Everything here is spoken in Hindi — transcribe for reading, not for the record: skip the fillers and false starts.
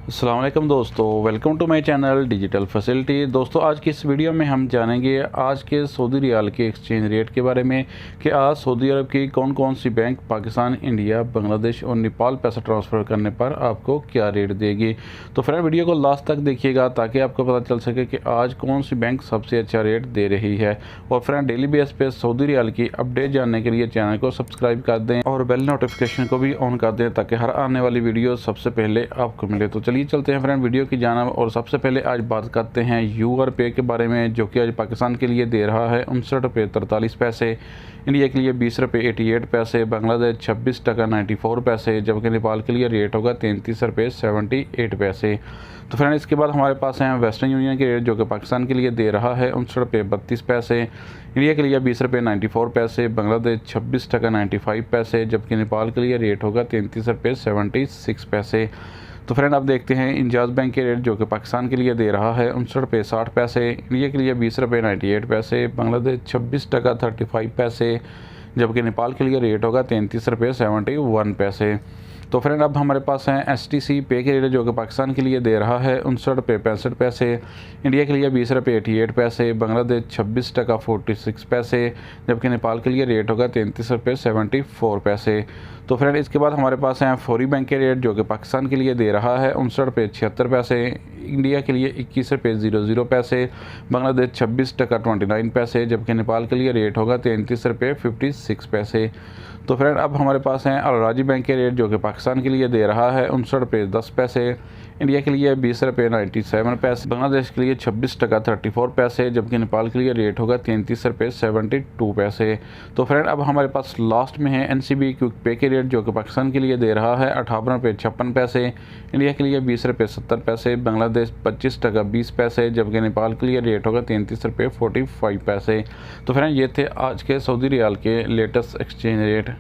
अस्सलाम वालेकुम दोस्तों, welcome to my channel Digital Facility. दोस्तों, आज की इस वीडियो में हम जानेंगे आज के सऊदी रियाल के एक्सचेंज रेट के बारे में कि आज सऊदी अरब की कौन कौन सी बैंक पाकिस्तान, इंडिया, बांग्लादेश और नेपाल पैसा ट्रांसफ़र करने पर आपको क्या रेट देगी। तो फ्रेंड, वीडियो को लास्ट तक देखिएगा ताकि आपको पता चल सके कि आज कौन सी बैंक सबसे अच्छा रेट दे रही है। और फ्रेंड, डेली बेस पे सऊदी रियाल की अपडेट जानने के लिए चैनल को सब्सक्राइब कर दें और बेल नोटिफिकेशन को भी ऑन कर दें ताकि हर आने वाली वीडियो सबसे पहले आपको मिले। तो चलिए चलते हैं फ्रेंड वीडियो की जानिब। और सबसे पहले आज बात करते हैं यूआर पे के बारे में, जो कि आज पाकिस्तान के लिए दे रहा है 59 रुपये 43 पैसे, इंडिया के लिए 20 रुपये 88 पैसे, बांग्लादेश 26 टका 94 पैसे, जबकि नेपाल के लिए रेट होगा 33 रुपये 78 पैसे। तो फ्रेंड, इसके बाद हमारे पास हैं वेस्टर्न यूनियन के रेट, जो कि पाकिस्तान के लिए दे रहा है 59 रुपये 32 पैसे, इंडिया के लिए 20 रुपये 94 पैसे, बांग्लादेश 26 टका 95 पैसे, जबकि नेपाल के लिए रेट होगा 33 रुपये 76 पैसे। तो फ्रेंड, अब देखते हैं इंजाज बैंक के रेट, जो कि पाकिस्तान के लिए दे रहा है 59 रुपये 60 पैसे, इंडिया के लिए 20 रुपये 98 पैसे, बांग्लादेश 26 टका 35 पैसे, जबकि नेपाल के लिए रेट होगा 33 रुपये 71 पैसे। तो फ्रेंड, अब हमारे पास हैं एसटीसी पे के रेट, जो कि पाकिस्तान के लिए दे रहा है 59 रुपये 65 पैसे, इंडिया के लिए 20 रुपये 88 पैसे, बांग्लादेश 26 टका 46 पैसे, जबकि नेपाल के लिए रेट होगा 33 रुपये 74 पैसे। तो फ्रेंड, इसके बाद हमारे पास हैं फौरी बैंक के रेट, जो कि पाकिस्तान के लिए दे रहा है 59 रुपये 76 पैसे, इंडिया के लिए 21 रुपये 00 पैसे, बांग्लादेश 26 टका 29 पैसे, जबकि नेपाल के लिए रेट होगा 33 रुपये 56 पैसे। तो फ्रेंड, अब हमारे पास हैं अल राजी बैंक के रेट, जो कि पाकिस्तान के लिए दे रहा है 59 रुपये 10 पैसे, इंडिया के लिए 20 रुपये 97 पैसे, बांग्लादेश के लिए 26 टका 34 पैसे, जबकि नेपाल के लिए रेट होगा 33 रुपये 72 पैसे। तो फ्रेंड, अब हमारे पास लास्ट में है एनसीबी क्विक पे के रेट, जो कि पाकिस्तान के लिए दे रहा है 58 रुपये 56 पैसे, इंडिया के लिए 20 रुपये 70 पैसे, बांग्लादेश 25 टका 20 पैसे, जबकि नेपाल के लिए रेट होगा 33 रुपये 45 पैसे। तो फ्रेंड, ये थे आज के सऊदी रियाल के लेटेस्ट एक्सचेंज रेट।